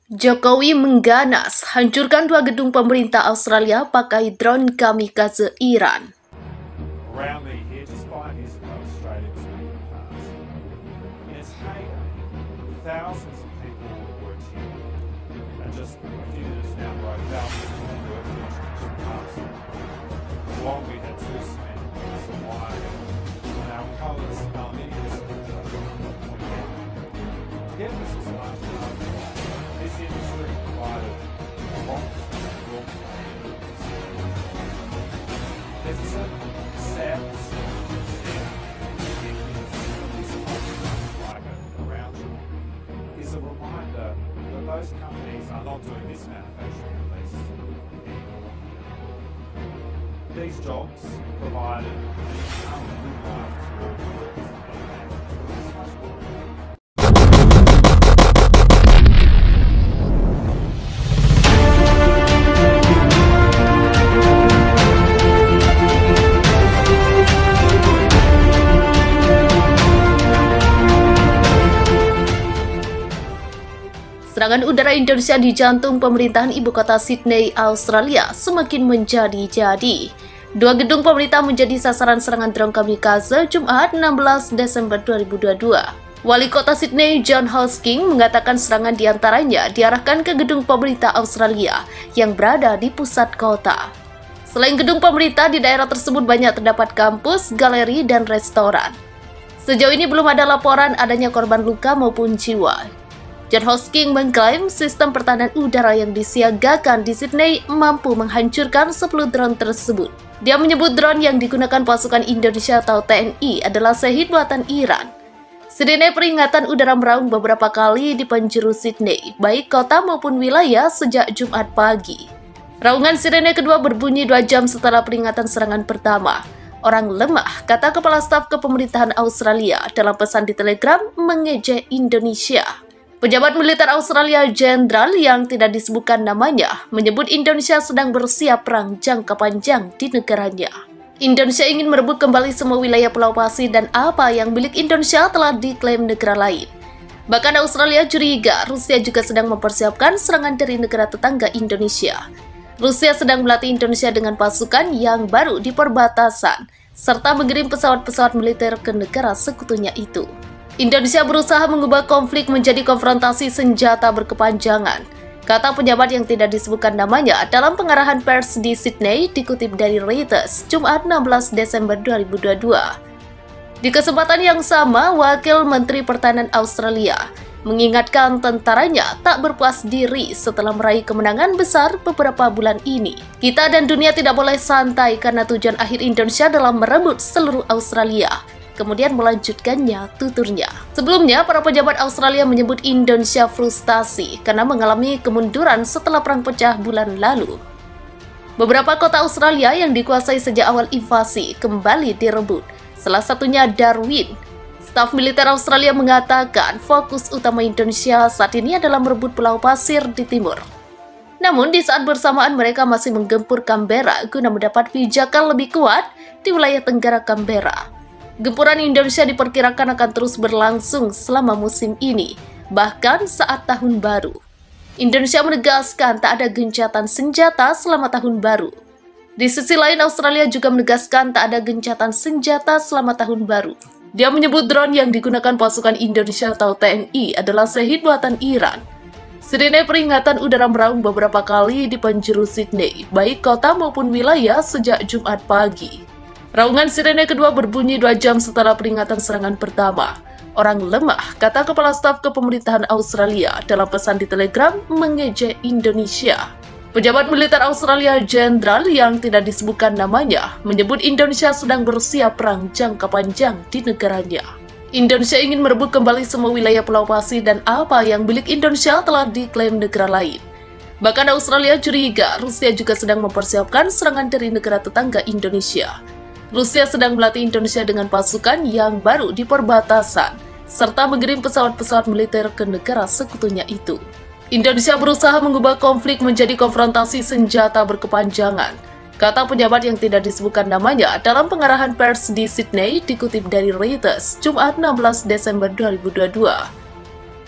Jokowi mengganas, hancurkan 2 gedung pemerintah Australia pakai drone kamikaze Iran. Around me here, despite his Australian speaking past. In its heyday, thousands of people worked here. And just a few years down the road, thousands of people worked in international past. Along we had two cement mills, a wire, and our colours, aluminium structure. Together, this was a large part of life. This industry provided a long-term raw materials. There's a certain sadness around you is a reminder that those companies are not doing this manufacturing at least anymore. These jobs provided an income and good life to all the workers and their families. It's much more. Serangan udara Indonesia di jantung pemerintahan ibu kota Sydney, Australia semakin menjadi-jadi. 2 gedung pemerintah menjadi sasaran serangan drone kamikaze Jumat 16 Desember 2022. Wali kota Sydney, John Hosking, mengatakan serangan diantaranya diarahkan ke gedung pemerintah Australia yang berada di pusat kota. Selain gedung pemerintah, di daerah tersebut banyak terdapat kampus, galeri, dan restoran. Sejauh ini belum ada laporan adanya korban luka maupun jiwa. John Hosking mengklaim sistem pertahanan udara yang disiagakan di Sydney mampu menghancurkan 10 drone tersebut. Dia menyebut drone yang digunakan pasukan Indonesia atau TNI adalah Shahed buatan Iran. Sirene peringatan udara meraung beberapa kali di penjuru Sydney, baik kota maupun wilayah sejak Jumat pagi. Raungan sirene kedua berbunyi 2 jam setelah peringatan serangan pertama. Orang lemah, kata Kepala Staf Kepemerintahan Australia dalam pesan di Telegram mengejek Indonesia. Pejabat militer Australia Jenderal yang tidak disebutkan namanya menyebut Indonesia sedang bersiap perang jangka panjang di negaranya. Indonesia ingin merebut kembali semua wilayah Pulau Pasir dan apa yang milik Indonesia telah diklaim negara lain. Bahkan Australia curiga Rusia juga sedang mempersiapkan serangan dari negara tetangga Indonesia. Rusia sedang melatih Indonesia dengan pasukan yang baru di perbatasan, serta mengirim pesawat-pesawat militer ke negara sekutunya itu. Indonesia berusaha mengubah konflik menjadi konfrontasi senjata berkepanjangan, kata pejabat yang tidak disebutkan namanya dalam pengarahan pers di Sydney dikutip dari Reuters, Jumat 16 Desember 2022. Di kesempatan yang sama, Wakil Menteri Pertahanan Australia mengingatkan tentaranya tak berpuas diri setelah meraih kemenangan besar beberapa bulan ini. Kita dan dunia tidak boleh santai karena tujuan akhir Indonesia dalam merebut seluruh Australia. Kemudian melanjutkannya, tuturnya. Sebelumnya, para pejabat Australia menyebut Indonesia frustasi karena mengalami kemunduran setelah perang pecah bulan lalu. Beberapa kota Australia yang dikuasai sejak awal invasi kembali direbut, salah satunya Darwin. Staf militer Australia mengatakan fokus utama Indonesia saat ini adalah merebut Pulau Pasir di timur. Namun, di saat bersamaan mereka masih menggempur Canberra guna mendapat pijakan lebih kuat di wilayah tenggara Canberra. Gempuran Indonesia diperkirakan akan terus berlangsung selama musim ini, bahkan saat tahun baru. Indonesia menegaskan tak ada gencatan senjata selama tahun baru. Di sisi lain, Australia juga menegaskan tak ada gencatan senjata selama tahun baru. Dia menyebut drone yang digunakan pasukan Indonesia atau TNI adalah Shahed buatan Iran. Sirene peringatan udara meraung beberapa kali di penjuru Sydney, baik kota maupun wilayah sejak Jumat pagi. Raungan sirene kedua berbunyi 2 jam setelah peringatan serangan pertama. Orang lemah, kata Kepala Staf Kepemerintahan Australia dalam pesan di Telegram mengejek Indonesia. Pejabat militer Australia Jenderal yang tidak disebutkan namanya menyebut Indonesia sedang bersiap perang jangka panjang di negaranya. Indonesia ingin merebut kembali semua wilayah Pulau Pasir dan apa yang milik Indonesia telah diklaim negara lain. Bahkan Australia curiga Rusia juga sedang mempersiapkan serangan dari negara tetangga Indonesia. Rusia sedang melatih Indonesia dengan pasukan yang baru di perbatasan, serta mengirim pesawat-pesawat militer ke negara sekutunya itu. Indonesia berusaha mengubah konflik menjadi konfrontasi senjata berkepanjangan, kata pejabat yang tidak disebutkan namanya dalam pengarahan pers di Sydney dikutip dari Reuters, Jumat 16 Desember 2022.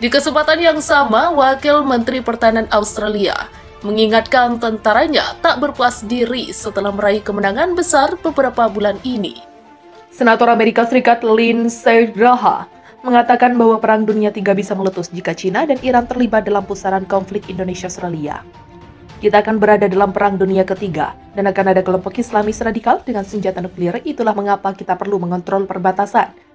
Di kesempatan yang sama, Wakil Menteri Pertahanan Australia mengingatkan tentaranya tak berpuas diri setelah meraih kemenangan besar beberapa bulan ini. Senator Amerika Serikat Lindsey Graham mengatakan bahwa Perang Dunia III bisa meletus jika China dan Iran terlibat dalam pusaran konflik Indonesia-Australia. Kita akan berada dalam Perang Dunia Ketiga dan akan ada kelompok Islamis radikal dengan senjata nuklir. Itulah mengapa kita perlu mengontrol perbatasan.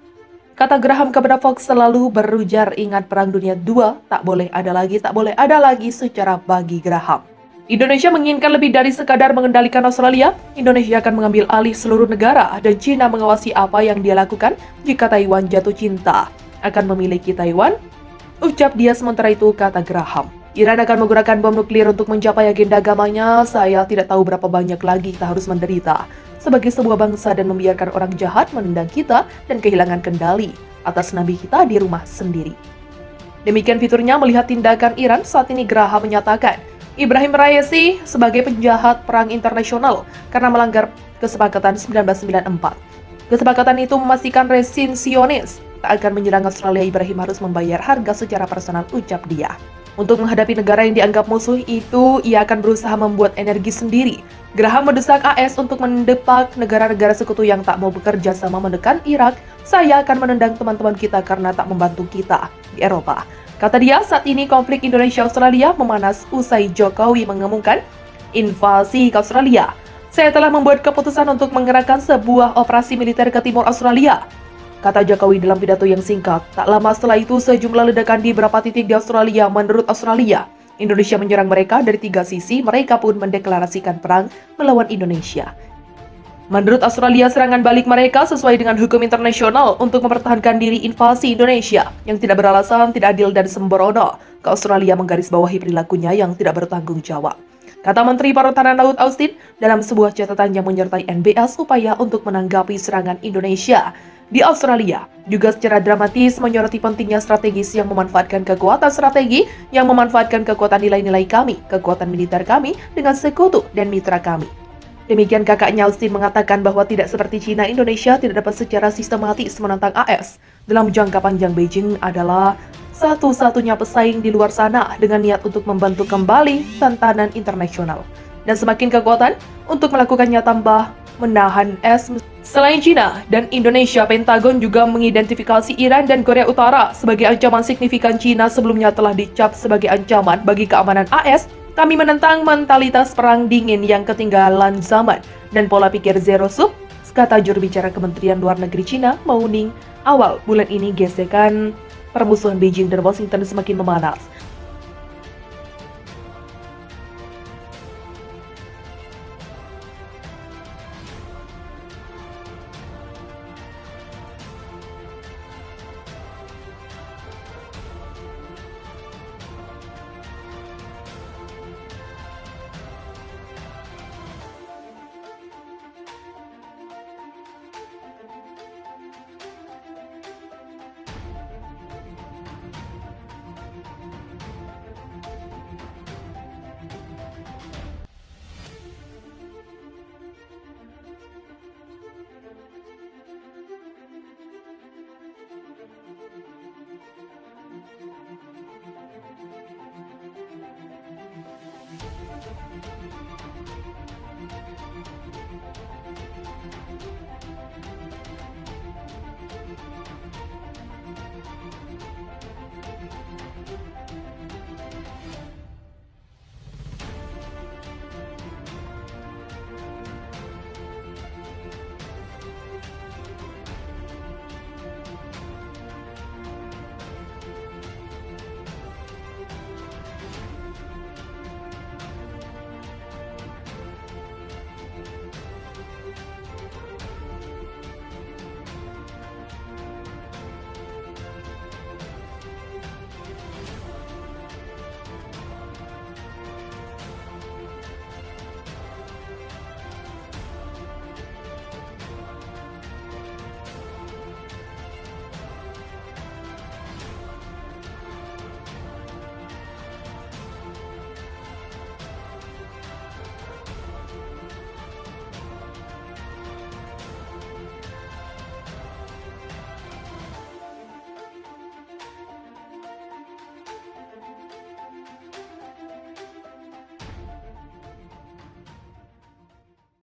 Kata Graham kepada Fox selalu berujar, ingat Perang Dunia II tak boleh ada lagi secara bagi Graham. Indonesia menginginkan lebih dari sekadar mengendalikan Australia. Indonesia akan mengambil alih seluruh negara dan China mengawasi apa yang dia lakukan jika Taiwan jatuh cinta. Akan memiliki Taiwan, ucap dia. Sementara itu, kata Graham, Iran akan menggunakan bom nuklir untuk mencapai agenda agamanya. Saya tidak tahu berapa banyak lagi kita harus menderita sebagai sebuah bangsa dan membiarkan orang jahat menendang kita dan kehilangan kendali atas nabi kita di rumah sendiri. Demikian fiturnya melihat tindakan Iran saat ini. Graham menyatakan Ibrahim Raisi sebagai penjahat perang internasional karena melanggar kesepakatan 1994. Kesepakatan itu memastikan rezim Zionis tak akan menyerang Australia. Ibrahim harus membayar harga secara personal, ucap dia. Untuk menghadapi negara yang dianggap musuh itu, ia akan berusaha membuat energi sendiri. Graham mendesak AS untuk mendepak negara-negara sekutu yang tak mau bekerja sama menekan Irak. Saya akan menendang teman-teman kita karena tak membantu kita di Eropa. Kata dia, saat ini konflik Indonesia-Australia memanas usai Jokowi mengumumkan invasi ke Australia. Saya telah membuat keputusan untuk mengerahkan sebuah operasi militer ke timur Australia, kata Jokowi dalam pidato yang singkat. Tak lama setelah itu, sejumlah ledakan di beberapa titik di Australia. Menurut Australia, Indonesia menyerang mereka dari 3 sisi. Mereka pun mendeklarasikan perang melawan Indonesia. Menurut Australia, serangan balik mereka sesuai dengan hukum internasional untuk mempertahankan diri. Invasi Indonesia yang tidak beralasan, tidak adil, dan sembrono. Ke Australia menggarisbawahi perilakunya yang tidak bertanggung jawab, kata Menteri Pertahanan Laut Austin dalam sebuah catatan yang menyertai NBS upaya untuk menanggapi serangan Indonesia di Australia. Juga secara dramatis menyoroti pentingnya strategis yang memanfaatkan kekuatan strategi, yang memanfaatkan kekuatan nilai-nilai kami, kekuatan militer kami dengan sekutu dan mitra kami. Demikian kakaknya Austin mengatakan bahwa tidak seperti China, Indonesia tidak dapat secara sistematis menantang AS. Dalam jangka panjang, Beijing adalah satu-satunya pesaing di luar sana dengan niat untuk membantu kembali tatanan internasional. Dan semakin kekuatan untuk melakukannya tambah menahan es. Selain China dan Indonesia, Pentagon juga mengidentifikasi Iran dan Korea Utara sebagai ancaman signifikan. China sebelumnya telah dicap sebagai ancaman bagi keamanan AS. Kami menentang mentalitas perang dingin yang ketinggalan zaman dan pola pikir zero sum, kata juru bicara Kementerian Luar Negeri China, Mao Ning. Awal bulan ini, gesekan permusuhan Beijing dan Washington semakin memanas.